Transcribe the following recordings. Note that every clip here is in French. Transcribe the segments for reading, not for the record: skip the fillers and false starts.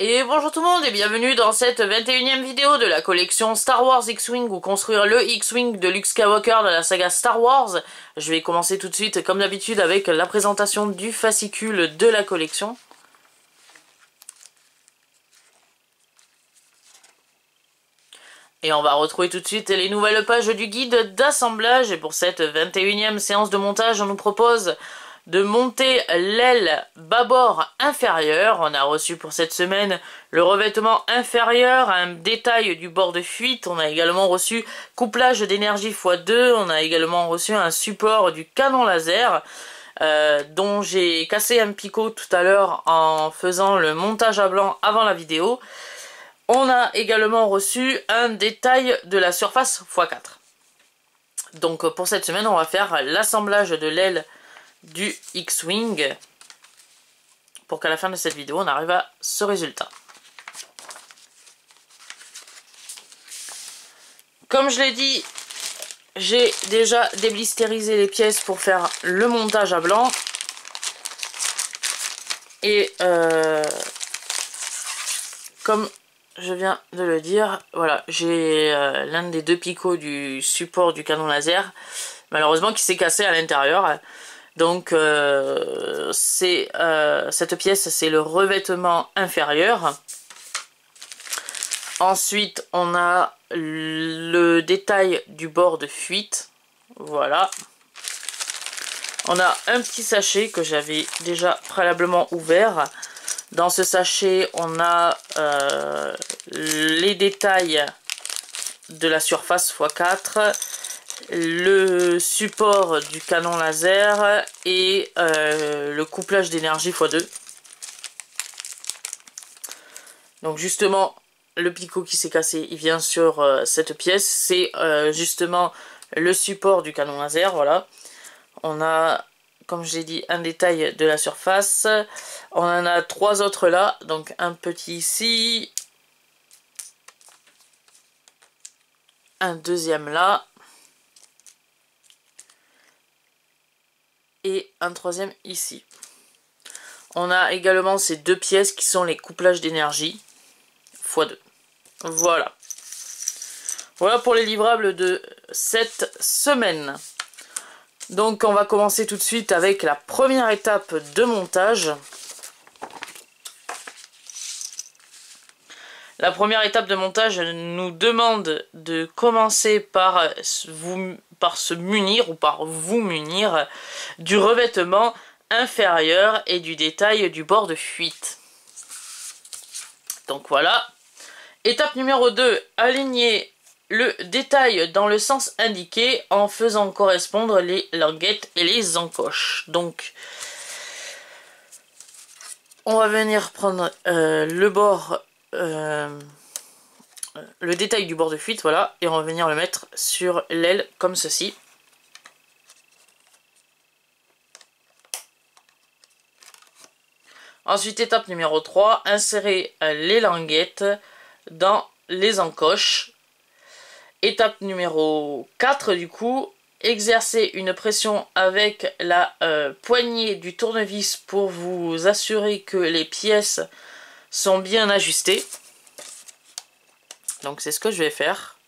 Et bonjour tout le monde et bienvenue dans cette 21e vidéo de la collection Star Wars X-Wing ou construire le X-Wing de Luke Skywalker de la saga Star Wars. Je vais commencer tout de suite comme d'habitude avec la présentation du fascicule de la collection. Et on va retrouver tout de suite les nouvelles pages du guide d'assemblage. Et pour cette 21e séance de montage, on nous propose de monter l'aile bâbord inférieure. On a reçu pour cette semaine le revêtement inférieur, un détail du bord de fuite. On a également reçu couplage d'énergie x2. On a également reçu un support du canon laser. Dont j'ai cassé un picot tout à l'heure en faisant le montage à blanc avant la vidéo. On a également reçu un détail de la surface x4. Donc pour cette semaine, on va faire l'assemblage de l'aile du X-Wing pour qu'à la fin de cette vidéo, on arrive à ce résultat. Comme je l'ai dit, j'ai déjà déblisterisé les pièces pour faire le montage à blanc. Et comme je viens de le dire, voilà, j'ai l'un des deux picots du support du canon laser, malheureusement qui s'est cassé à l'intérieur. Donc cette pièce, c'est le revêtement inférieur. Ensuite, on a le détail du bord de fuite. Voilà. On a un petit sachet que j'avais déjà préalablement ouvert. Dans ce sachet, on a les détails de la surface x4, le support du canon laser et le couplage d'énergie x2. Donc justement, le picot qui s'est cassé, il vient sur cette pièce. C'est justement le support du canon laser, voilà. On a, comme je l'ai dit, un détail de la surface. On en a trois autres là. Donc un petit ici. Un deuxième là. Et un troisième ici. On a également ces deux pièces qui sont les couplages d'énergie x2. Voilà. Voilà pour les livrables de cette semaine. Donc on va commencer tout de suite avec la première étape de montage. La première étape de montage nous demande de commencer par se munir ou par vous munir du revêtement inférieur et du détail du bord de fuite. Donc voilà. Étape numéro 2, aligner le détail dans le sens indiqué en faisant correspondre les languettes et les encoches. Donc, on va venir prendre le bord, le détail du bord de fuite, voilà, et on va venir le mettre sur l'aile comme ceci. Ensuite, étape numéro 3, insérer les languettes dans les encoches. Étape numéro 4 du coup, exercer une pression avec la poignée du tournevis pour vous assurer que les pièces sont bien ajustées. Donc c'est ce que je vais faire.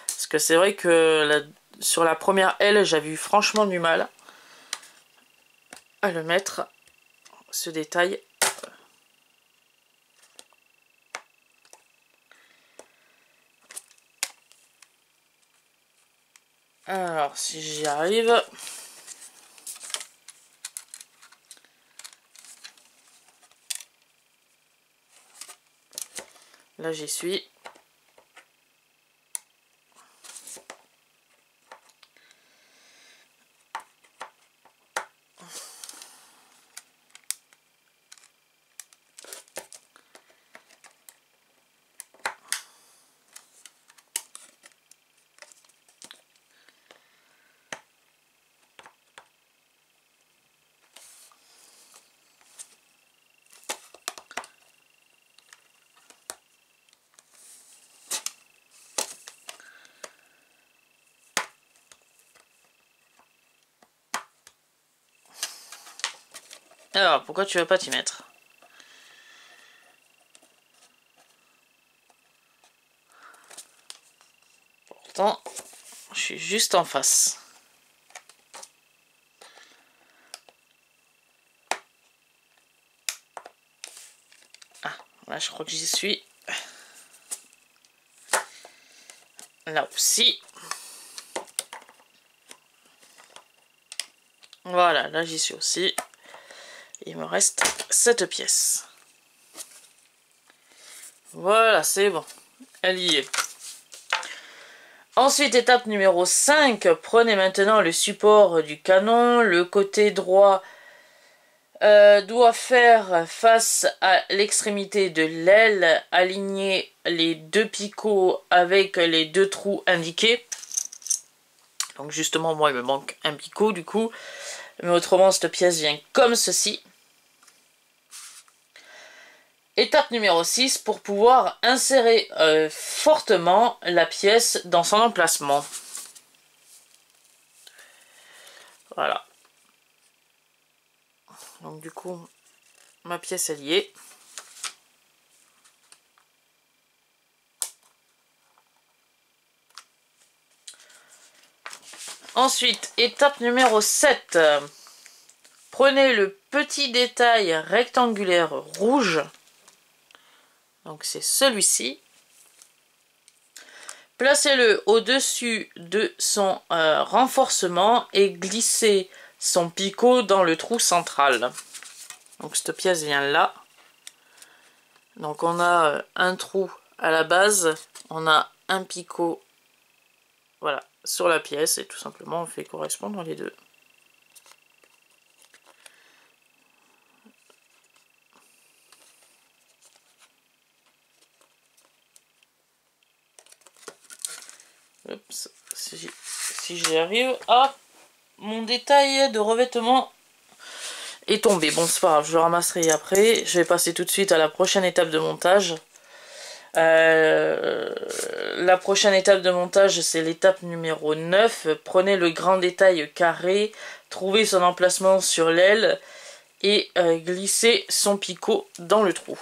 Parce que c'est vrai que sur la première aile, j'avais eu franchement du mal à le mettre, ce détail. Alors, si j'y arrive... Là, j'y suis. Alors, pourquoi tu veux pas t'y mettre? pourtant je suis juste en face. Ah, là je crois que j'y suis. Là aussi. Voilà, là j'y suis aussi. Il me reste cette pièce. Voilà, c'est bon. Elle y est. Ensuite, étape numéro 5. Prenez maintenant le support du canon. Le côté droit doit faire face à l'extrémité de l'aile. Aligner les deux picots avec les deux trous indiqués. Donc justement, moi, il me manque un picot du coup. Mais autrement, cette pièce vient comme ceci. Étape numéro 6 pour pouvoir insérer fortement la pièce dans son emplacement. Voilà. Donc du coup, ma pièce elle y est. Ensuite, étape numéro 7. Prenez le petit détail rectangulaire rouge. Donc c'est celui-ci. Placez-le au-dessus de son renforcement et glissez son picot dans le trou central. Donc cette pièce vient là. Donc on a un trou à la base, on a un picot, voilà, sur la pièce et tout simplement on fait correspondre les deux. Oups, si j'y arrive. Ah, mon détail de revêtement est tombé. Bon, c'est pas grave, je le ramasserai après. Je vais passer tout de suite à la prochaine étape de montage. La prochaine étape de montage, c'est l'étape numéro 9. Prenez le grand détail carré, trouvez son emplacement sur l'aile et glissez son picot dans le trou.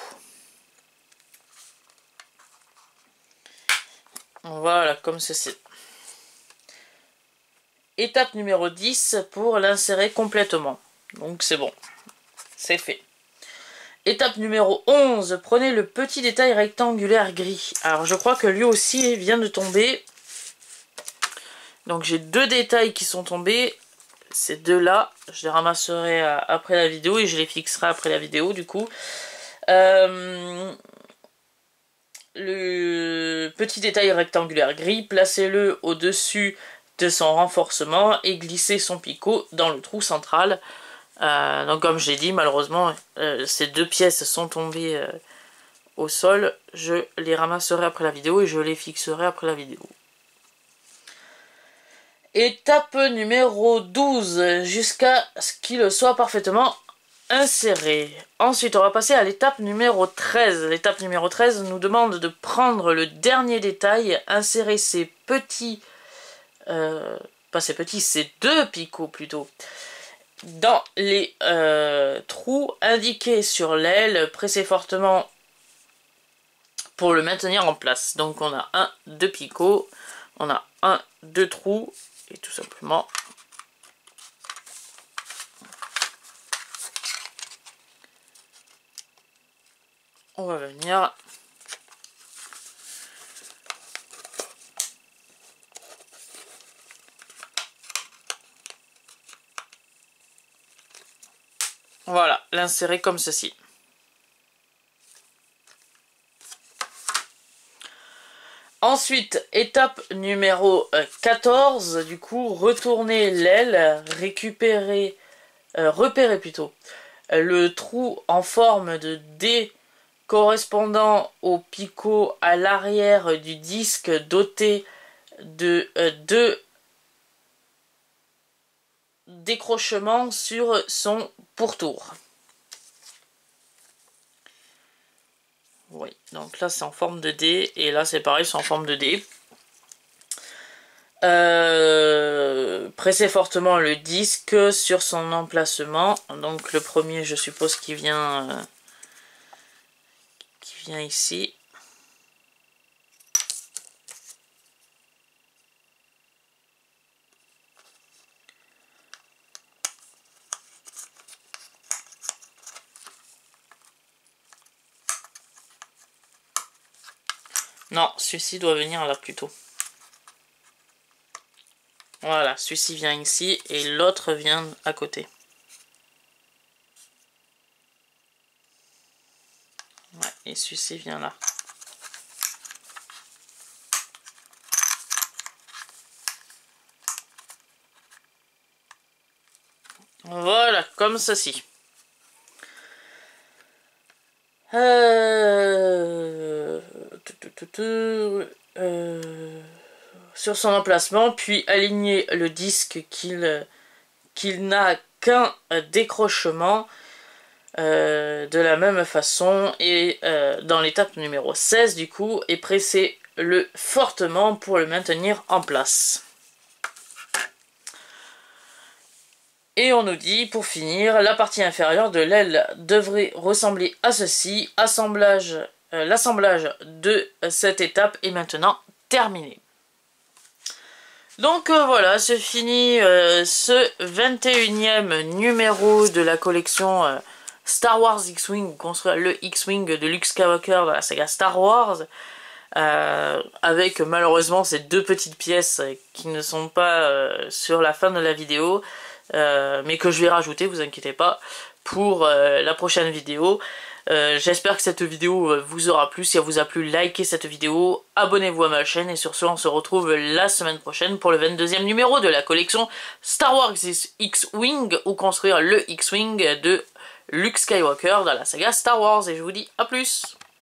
Voilà, comme ceci. Étape numéro 10 pour l'insérer complètement. Donc c'est bon, c'est fait. Étape numéro 11, prenez le petit détail rectangulaire gris. Alors je crois que lui aussi vient de tomber. Donc j'ai deux détails qui sont tombés. Ces deux-là, je les ramasserai après la vidéo et je les fixerai après la vidéo du coup. Le petit détail rectangulaire gris, placez-le au-dessus de son renforcement et glissez son picot dans le trou central. Donc comme j'ai dit, malheureusement, ces deux pièces sont tombées au sol. Je les ramasserai après la vidéo et je les fixerai après la vidéo. Étape numéro 12, jusqu'à ce qu'il soit parfaitement inséré. Ensuite, on va passer à l'étape numéro 13. L'étape numéro 13 nous demande de prendre le dernier détail, insérer ces petits... pas ces petits, ces deux picots plutôt, dans les trous indiqués sur l'aile, pressez fortement pour le maintenir en place. Donc on a un, deux picots, on a un, deux trous, et tout simplement on va venir voilà, l'insérer comme ceci. Ensuite, étape numéro 14, du coup, retournez l'aile, repérez plutôt le trou en forme de D correspondant au picot à l'arrière du disque doté de deux décrochements sur son pourtour. Oui, donc là c'est en forme de D et là c'est pareil, c'est en forme de D. Pressez fortement le disque sur son emplacement. Donc le premier, je suppose qu'il vient ici. Non, celui-ci doit venir là plutôt. Voilà, celui-ci vient ici et l'autre vient à côté. Ouais, et celui-ci vient là. Voilà, comme ceci. Sur son emplacement, puis aligner le disque qu'il n'a qu'un décrochement de la même façon et dans l'étape numéro 16 du coup, et presser-le fortement pour le maintenir en place. Et on nous dit, pour finir, la partie inférieure de l'aile devrait ressembler à ceci. L'assemblage de cette étape est maintenant terminé. Donc voilà, c'est fini ce 21e numéro de la collection Star Wars X-Wing, construire le X-Wing de Luke Skywalker dans la saga Star Wars. Avec malheureusement ces deux petites pièces qui ne sont pas sur la fin de la vidéo. Mais que je vais rajouter, vous inquiétez pas, pour la prochaine vidéo. J'espère que cette vidéo vous aura plu. Si elle vous a plu, likez cette vidéo, abonnez-vous à ma chaîne, et sur ce, on se retrouve la semaine prochaine pour le 22e numéro de la collection Star Wars X-Wing, ou construire le X-Wing de Luke Skywalker dans la saga Star Wars, et je vous dis à plus.